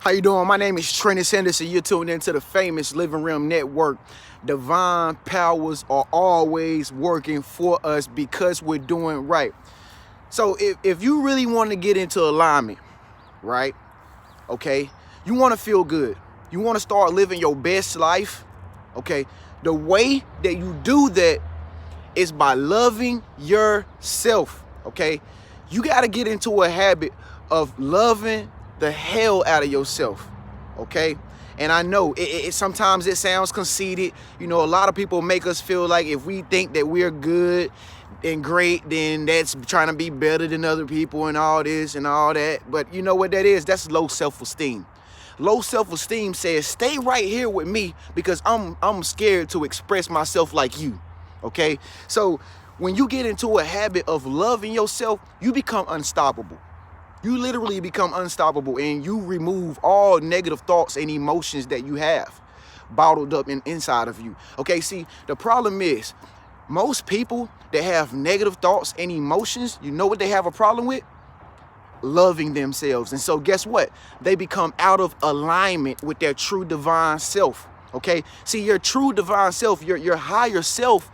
How you doing? My name is TreniuS, and you're tuned into the famous Living Realm Network. Divine powers are always working for us because we're doing right. So if you really want to get into alignment, right? Okay, you want to feel good. You want to start living your best life. Okay, the way that you do that is by loving yourself. Okay, you got to get into a habit of loving the hell out of yourself. Okay, and I know it sometimes it sounds conceited. You know, a lot of people make us feel like if we think that we're good and great, then that's trying to be better than other people and all this and all that. But you know what that is? That's low self-esteem. Low self-esteem says, stay right here with me because I'm scared to express myself like you. Okay, so when you get into a habit of loving yourself, you become unstoppable. You literally become unstoppable, and you remove all negative thoughts and emotions that you have bottled up inside of you. Okay, see, the problem is most people that have negative thoughts and emotions, you know what they have a problem with? Loving themselves. And so guess what? They become out of alignment with their true divine self. Okay, see, your true divine self, your higher self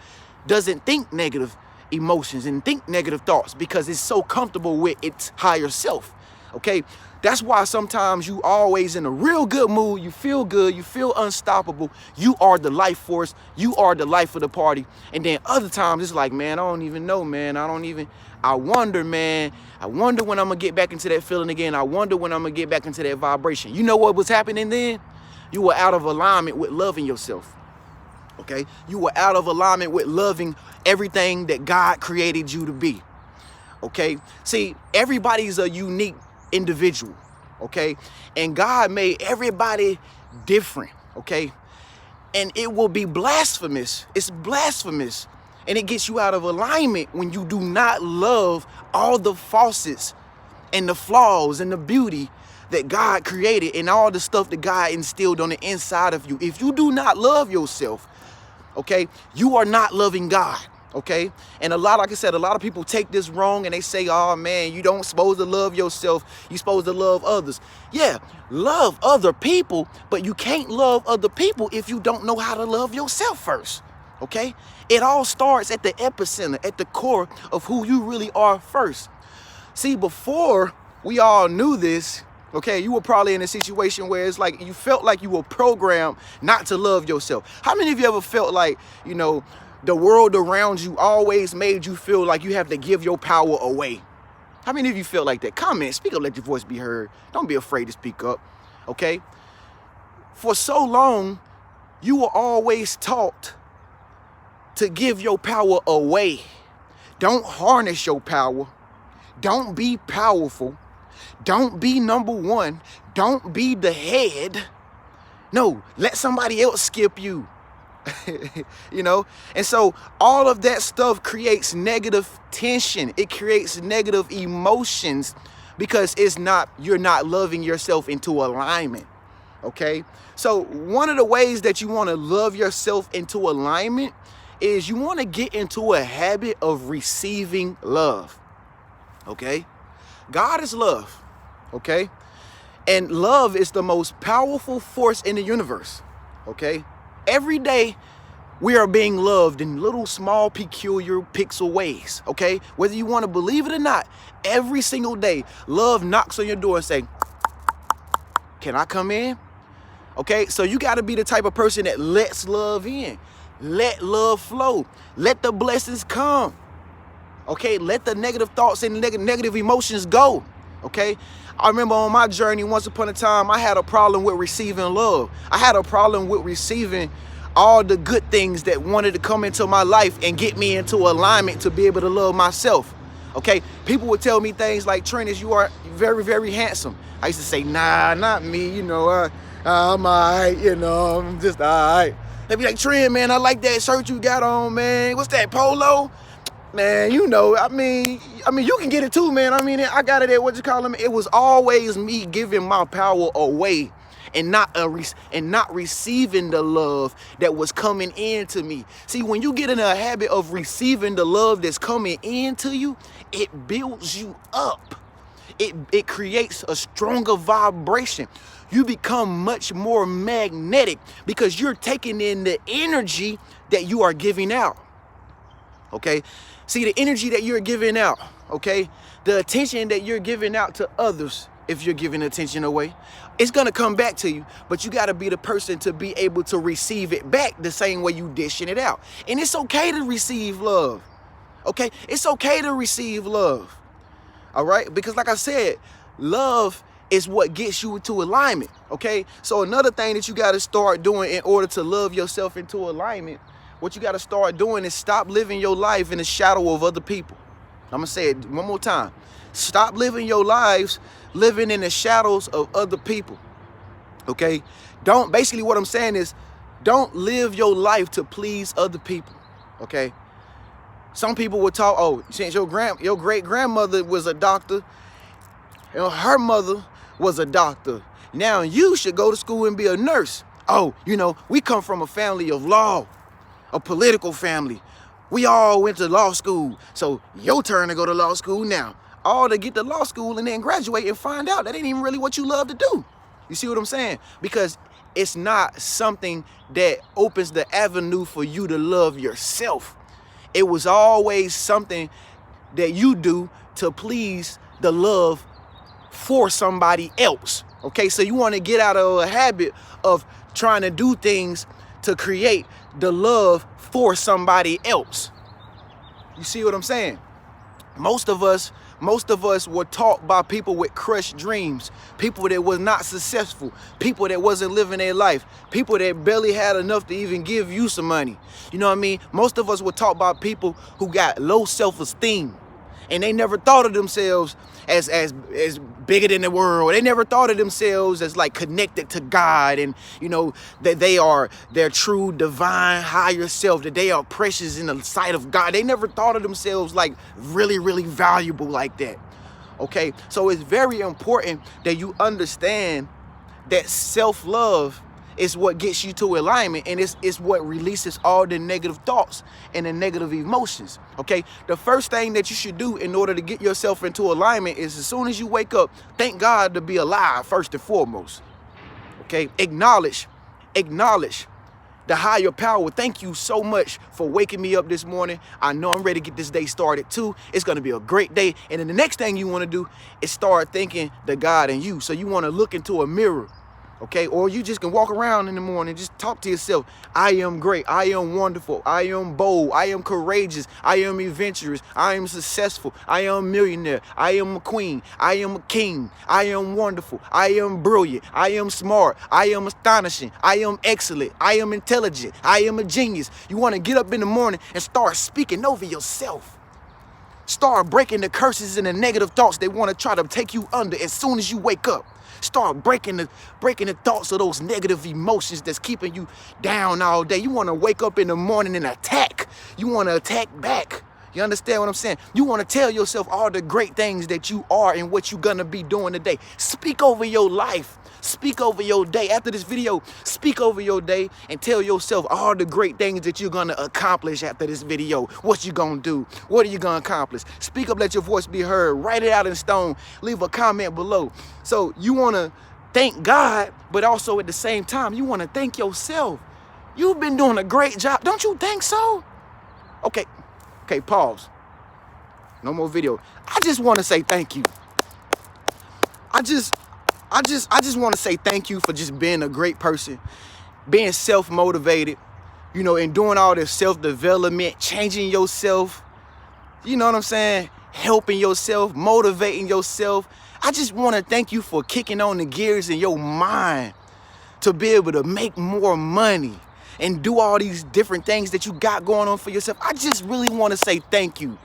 doesn't think negative emotions and think negative thoughts because it's so comfortable with its higher self. Okay, that's why sometimes you always in a real good mood, you feel good, you feel unstoppable, you are the life force, you are the life of the party. And then other times it's like, man, I don't even know, man, I wonder, man, I wonder when I'm gonna get back into that feeling again. I wonder when I'm gonna get back into that vibration. You know what was happening then? You were out of alignment with loving yourself. Okay, you were out of alignment with loving everything that God created you to be. Okay, see, everybody's a unique individual. Okay, and God made everybody different. Okay, and it will be blasphemous. It's blasphemous, and it gets you out of alignment when you do not love all the facets and the flaws and the beauty that God created and all the stuff that God instilled on the inside of you. If you do not love yourself, okay, you are not loving God. Okay, and like I said, a lot of people take this wrong and they say, oh man, you don't supposed to love yourself, you supposed to love others. Yeah, love other people, but you can't love other people if you don't know how to love yourself first. Okay, it all starts at the epicenter, at the core of who you really are first. See, before we all knew this, okay, you were probably in a situation where it's like you felt like you were programmed not to love yourself. How many of you ever felt like, you know, the world around you always made you feel like you have to give your power away? How many of you feel like that? Comment, speak up, let your voice be heard. Don't be afraid to speak up, okay? For so long, you were always taught to give your power away. Don't harness your power. Don't be powerful. Don't be number one. Don't be the head. No, let somebody else skip you. You know, and so all of that stuff creates negative tension. It creates negative emotions because you're not loving yourself into alignment. Okay, so one of the ways that you want to love yourself into alignment is you want to get into a habit of receiving love. Okay, God is love. Okay, and love is the most powerful force in the universe. Okay, every day we are being loved in little small peculiar pixel ways. Okay, whether you want to believe it or not, every single day love knocks on your door and say, can I come in? Okay, so you got to be the type of person that lets love in. Let love flow. Let the blessings come. Okay, let the negative thoughts and negative emotions go. Okay, I remember on my journey, once upon a time, I had a problem with receiving love. I had a problem with receiving all the good things that wanted to come into my life and get me into alignment to be able to love myself. Okay, people would tell me things like, TreniuS, you are very, very handsome. I used to say, nah, not me, you know, I'm all right, you know, I'm just all right. They'd be like, Tren, man, I like that shirt you got on, man. What's that, polo? Man, you know, I mean, you can get it too, man. I mean, I got it at, what you call them? It was always me giving my power away and not receiving the love that was coming into me. See, when you get in a habit of receiving the love that's coming into you, it builds you up. it creates a stronger vibration. You become much more magnetic because you're taking in the energy that you are giving out. Okay? See, the energy that you're giving out, okay? The attention that you're giving out to others, if you're giving attention away, it's gonna come back to you, but you gotta be the person to be able to receive it back the same way you dishing it out. And it's okay to receive love, okay? It's okay to receive love, all right? Because like I said, love is what gets you into alignment, okay? So another thing that you gotta start doing in order to love yourself into alignment, what you gotta start doing is stop living your life in the shadow of other people. I'm gonna say it one more time. Stop living your lives living in the shadows of other people, okay? Basically what I'm saying is, don't live your life to please other people, okay? Some people will talk, oh, since your great-grandmother was a doctor, her mother was a doctor, now you should go to school and be a nurse. Oh, we come from a family of law, a political family. We all went to law school, so your turn to go to law school now. All to get to law school and then graduate and find out that ain't even really what you love to do. You see what I'm saying? Because it's not something that opens the avenue for you to love yourself. It was always something that you do to please the love for somebody else. Okay, so you want to get out of a habit of trying to do things to create the love for somebody else. You see what I'm saying? Most of us were taught by people with crushed dreams, people that was not successful, people that wasn't living their life, people that barely had enough to even give you some money. You know what I mean? Most of us were taught by people who got low self-esteem, and they never thought of themselves as bigger than the world. They never thought of themselves as like connected to God, and that they are their true divine higher self, that they are precious in the sight of God. They never thought of themselves like really, really valuable like that. Okay, so it's very important that you understand that self-love is what gets you to alignment, and it's what releases all the negative thoughts and the negative emotions. Okay, the first thing that you should do in order to get yourself into alignment is, as soon as you wake up, thank God to be alive first and foremost. Okay, acknowledge the higher power. Thank you so much for waking me up this morning. I know I'm ready to get this day started too. It's going to be a great day. And then the next thing you want to do is start thanking the God in you. So you want to look into a mirror, okay? Or you just can walk around in the morning, just talk to yourself. I am great. I am wonderful. I am bold. I am courageous. I am adventurous. I am successful. I am a millionaire. I am a queen. I am a king. I am wonderful. I am brilliant. I am smart. I am astonishing. I am excellent. I am intelligent. I am a genius. You want to get up in the morning and start speaking over yourself. Start breaking the curses and the negative thoughts they want to try to take you under as soon as you wake up. Start breaking the thoughts of those negative emotions that's keeping you down all day. You want to wake up in the morning and attack. You want to attack back. You understand what I'm saying? You want to tell yourself all the great things that you are and what you're going to be doing today. Speak over your life. Speak over your day. After this video, speak over your day and tell yourself all the great things that you're going to accomplish after this video. What you going to do? What are you going to accomplish? Speak up, let your voice be heard. Write it out in stone. Leave a comment below. So you want to thank God, but also at the same time, you want to thank yourself. You've been doing a great job. Don't you think so? Okay, pause. No more video. I just want to say thank you. I just want to say thank you for just being a great person, being self-motivated, and doing all this self-development, changing yourself, you know what I'm saying? Helping yourself, motivating yourself. I just want to thank you for kicking on the gears in your mind to be able to make more money and do all these different things that you got going on for yourself. I just really want to say thank you.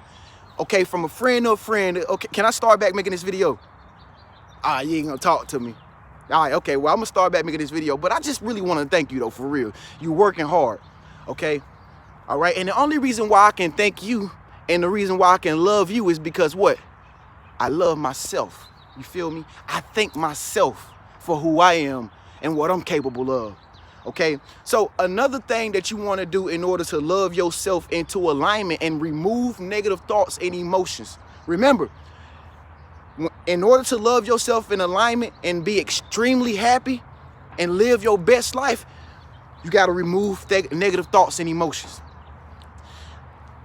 Okay, from a friend to a friend. Okay, can I start back making this video? You ain't gonna talk to me. All right, okay, well, I'm gonna start back making this video, but I just really want to thank you, though, for real. You working hard, okay? All right, and the only reason why I can thank you and the reason why I can love you is because what? I love myself. You feel me? I thank myself for who I am and what I'm capable of, okay? So another thing that you want to do in order to love yourself into alignment and remove negative thoughts and emotions. Remember, In order to love yourself in alignment and be extremely happy and live your best life, you got to remove negative thoughts and emotions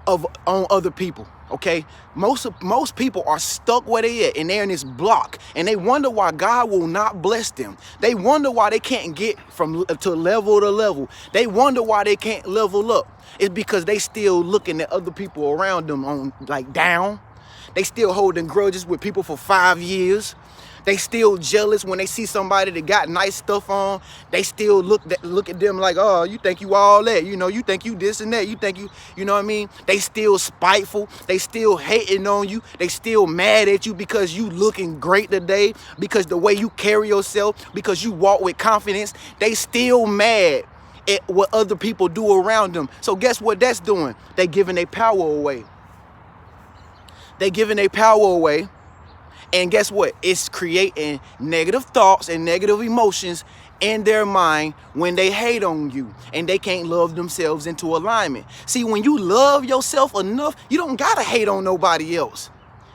on other people. Okay, most people are stuck where they at, and they're in this block, and they wonder why God will not bless them. They wonder why they can't get from to level to level. They wonder why they can't level up. It's because they still looking at other people around them on like down. They still holding grudges with people for 5 years. They still jealous when they see somebody that got nice stuff on. They still look at them like, oh, you think you all that, you know, you think you this and that, you think you know what I mean? They still spiteful. They still hating on you. They still mad at you because you looking great today, because the way you carry yourself, because you walk with confidence. They still mad at what other people do around them. So guess what that's doing? They giving their power away. They giving their power away. And guess what? It's creating negative thoughts and negative emotions in their mind when they hate on you and they can't love themselves into alignment. See, when you love yourself enough, you don't gotta hate on nobody else.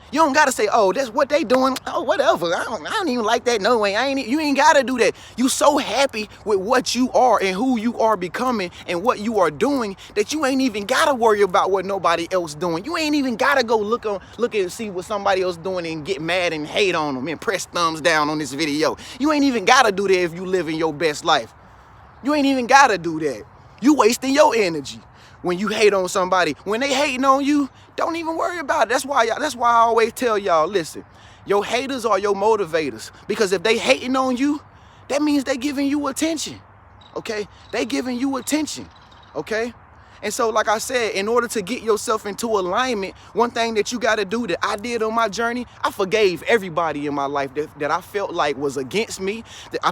You don't gotta say, oh, that's what they doing. Oh, whatever. I don't even like that. No way. You ain't gotta do that. You so happy with what you are and who you are becoming and what you are doing that you ain't even gotta worry about what nobody else doing. You ain't even gotta go look and see what somebody else doing and get mad and hate on them and press thumbs down on this video. You ain't even gotta do that if you living your best life. You ain't even gotta do that. You wasting your energy when you hate on somebody. When they hating on you, don't even worry about it. That's why I always tell y'all, listen, your haters are your motivators. Because if they hating on you, that means they giving you attention. Okay? They giving you attention. Okay? And so, like I said, in order to get yourself into alignment, one thing that you got to do that I did on my journey, I forgave everybody in my life that I felt like was against me,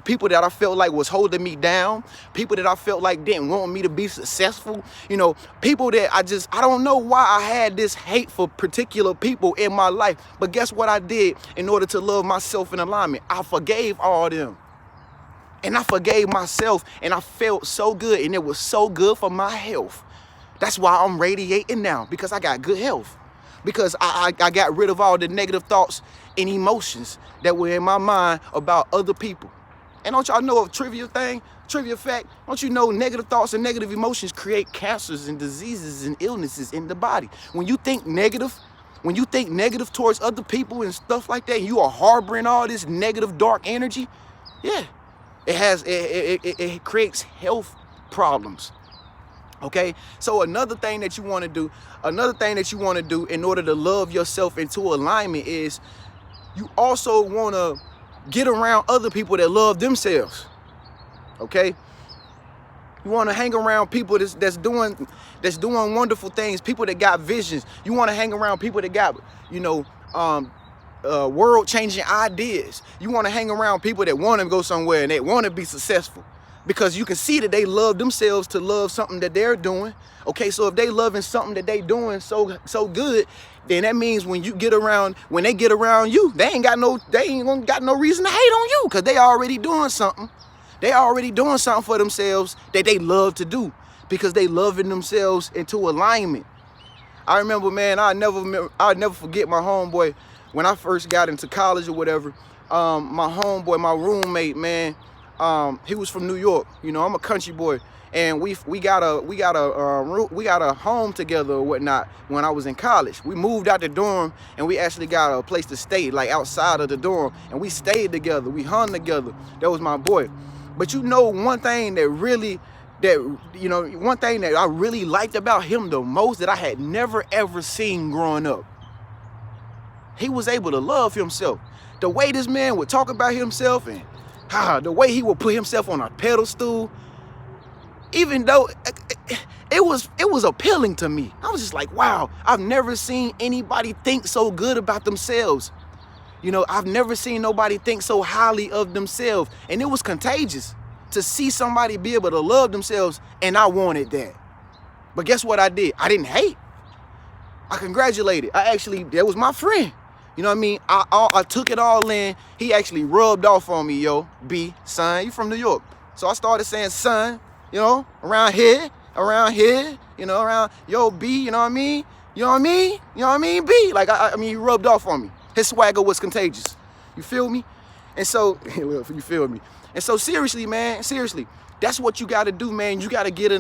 people that I felt like was holding me down, people that I felt like didn't want me to be successful, you know, people that I don't know why I had this hate for particular people in my life. But guess what I did in order to love myself in alignment? I forgave all them. And I forgave myself, and I felt so good, and it was so good for my health. That's why I'm radiating now, because I got good health. Because I got rid of all the negative thoughts and emotions that were in my mind about other people. And don't y'all know a trivia fact? Don't you know negative thoughts and negative emotions create cancers and diseases and illnesses in the body? When you think negative towards other people and stuff like that, you are harboring all this negative dark energy, yeah, it creates health problems. Okay, so another thing that you want to do in order to love yourself into alignment is you also want to get around other people that love themselves. Okay, you want to hang around people that's doing wonderful things, people that got visions. You want to hang around people that got, you know, world-changing ideas. You want to hang around people that want to go somewhere and they want to be successful. Because you can see that they love themselves to love something that they're doing. Okay, so if they loving something that they doing so good, then that means when they get around you, they ain't got no reason to hate on you, because they already doing something. They already doing something for themselves that they love to do, because they loving themselves into alignment. I remember, man, I'll never forget my homeboy when I first got into college or whatever. My homeboy, my roommate, man. He was from New York. You know, I'm a country boy, and we got a home together or whatnot when I was in college. We moved out the dorm, and we actually got a place to stay, like outside of the dorm, and we stayed together. We hung together. That was my boy. But you know, one thing that I really liked about him the most, that I had never ever seen growing up, he was able to love himself. The way this man would talk about himself, and the way he would put himself on a pedestal, even though it was appealing to me. I was just like, wow, I've never seen anybody think so good about themselves. You know, I've never seen nobody think so highly of themselves. And it was contagious to see somebody be able to love themselves, and I wanted that. But guess what I did? I didn't hate. I congratulated. That was my friend. You know what I mean? I took it all in. He actually rubbed off on me, yo. Son, you from New York. So I started saying, son, you know, around here, you know, around, yo, B, you know what I mean? You know what I mean? You know what I mean, B? Like, I mean, he rubbed off on me. His swagger was contagious. You feel me? And so, you feel me? And so seriously, man, seriously, that's what you gotta do, man. You gotta get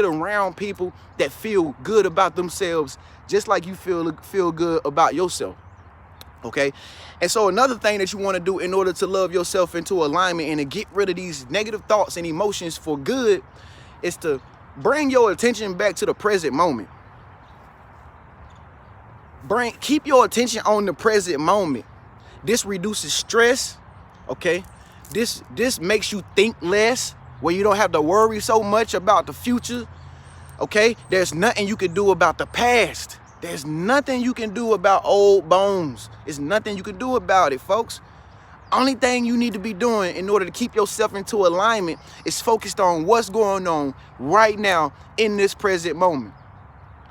around people that feel good about themselves, just like you feel good about yourself. Okay? And so another thing that you want to do in order to love yourself into alignment and to get rid of these negative thoughts and emotions for good is to bring your attention back to the present moment. Keep your attention on the present moment. This reduces stress, okay? This makes you think less, where you don't have to worry so much about the future, okay? There's nothing you can do about the past. There's nothing you can do about old bones. There's nothing you can do about it, folks. Only thing you need to be doing in order to keep yourself into alignment is focused on what's going on right now in this present moment,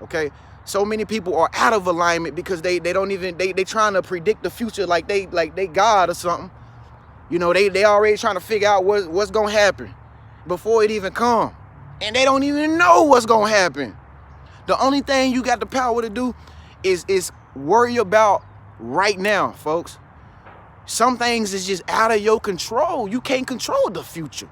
okay? So many people are out of alignment because they trying to predict the future like they God or something. You know, they already trying to figure out what's gonna happen before it even come. And they don't even know what's gonna happen. The only thing you got the power to do is worry about right now, folks. Some things is just out of your control. You can't control the future.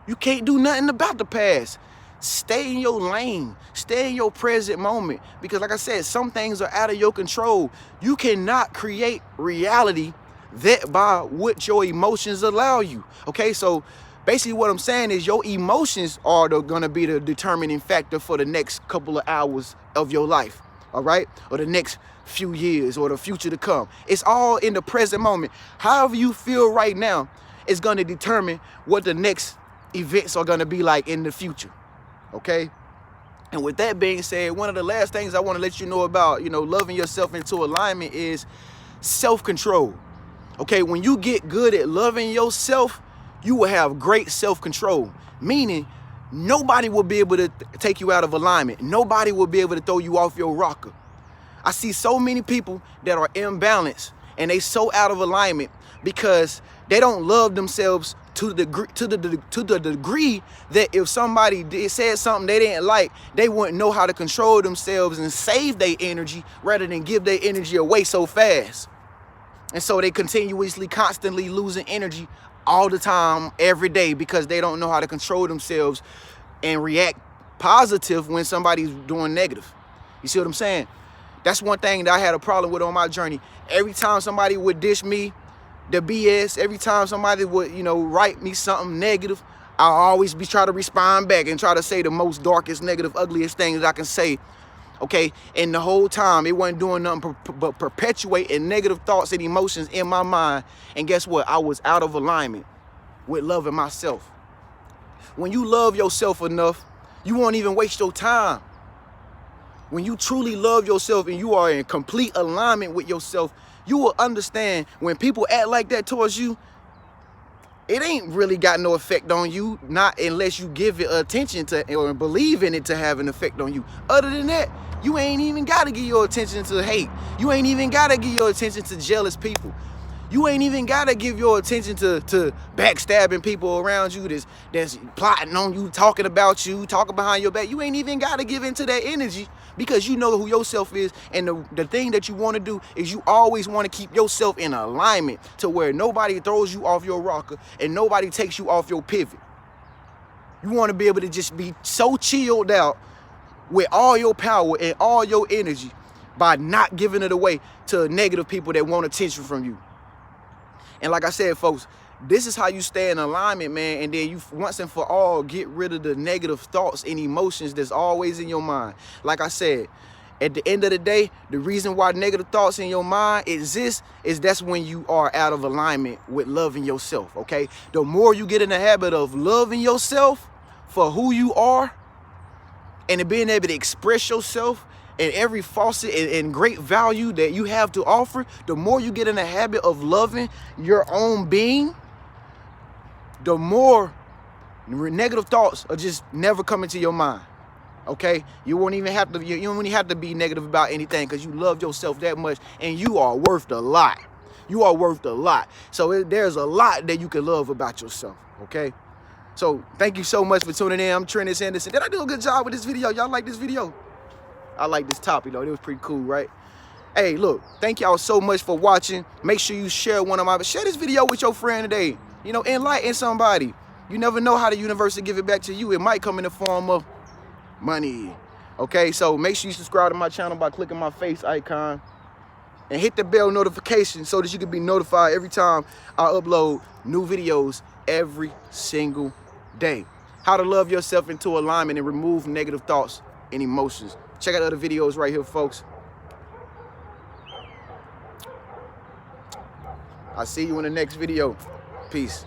You can't do nothing about the past. Stay in your lane. Stay in your present moment. Because like I said, some things are out of your control. You cannot create reality that by what your emotions allow you. Okay, so basically what I'm saying is your emotions are gonna be the determining factor for the next couple of hours of your life, all right? Or the next few years or the future to come. It's all in the present moment. However you feel right now is gonna determine what the next events are gonna be like in the future, okay? And with that being said, one of the last things I wanna let you know about, loving yourself into alignment is self-control. Okay, when you get good at loving yourself, you will have great self-control, meaning nobody will be able to take you out of alignment. Nobody will be able to throw you off your rocker. I see so many people that are imbalanced and they so out of alignment because they don't love themselves to the degree that if somebody said something they didn't like, they wouldn't know how to control themselves and save their energy rather than give their energy away so fast. And so they constantly losing energy all the time, every day, because they don't know how to control themselves and react positive when somebody's doing negative. You see what I'm saying? That's one thing that I had a problem with on my journey. Every time somebody would dish me the BS, every time somebody would, write me something negative, I'll always try to respond back and try to say the most darkest, negative, ugliest thing that I can say. Okay, and the whole time it wasn't doing nothing but perpetuating negative thoughts and emotions in my mind. And guess what? I was out of alignment with loving myself. When you love yourself enough, you won't even waste your time. When you truly love yourself and you are in complete alignment with yourself, you will understand when people act like that towards you, it ain't really got no effect on you, not unless you give it attention to or believe in it to have an effect on you. Other than that, you ain't even got to give your attention to hate. You ain't even got to give your attention to jealous people. You ain't even got to give your attention to backstabbing people around you that's plotting on you, talking about you, talking behind your back. You ain't even got to give into that energy because you know who yourself is. And the thing that you want to do is you always want to keep yourself in alignment to where nobody throws you off your rocker and nobody takes you off your pivot. You want to be able to just be so chilled out with all your power and all your energy by not giving it away to negative people that want attention from you. And like I said, folks, this is how you stay in alignment, man. And then you once and for all get rid of the negative thoughts and emotions that's always in your mind. Like I said, at the end of the day, the reason why negative thoughts in your mind exist is that's when you are out of alignment with loving yourself, okay? The more you get in the habit of loving yourself for who you are and being able to express yourself and every facet and great value that you have to offer, the more you get in the habit of loving your own being, the more negative thoughts are just never coming to your mind. Okay, you won't even have to. You don't even have to be negative about anything because you love yourself that much, and you are worth a lot. You are worth a lot. So there's a lot that you can love about yourself. Okay, so thank you so much for tuning in. I'm TreniuS Anderson. Did I do a good job with this video? Y'all like this video? I like this topic though. It was pretty cool, right? Hey, look, thank y'all so much for watching. Make sure you share share this video with your friend today. You know, enlighten somebody. You never know how the universe will give it back to you. It might come in the form of money. Okay, so make sure you subscribe to my channel by clicking my face icon and hit the bell notification so that you can be notified every time I upload new videos every single day. How to love yourself into alignment and remove negative thoughts and emotions. Check out other videos right here, folks. I'll see you in the next video. Peace.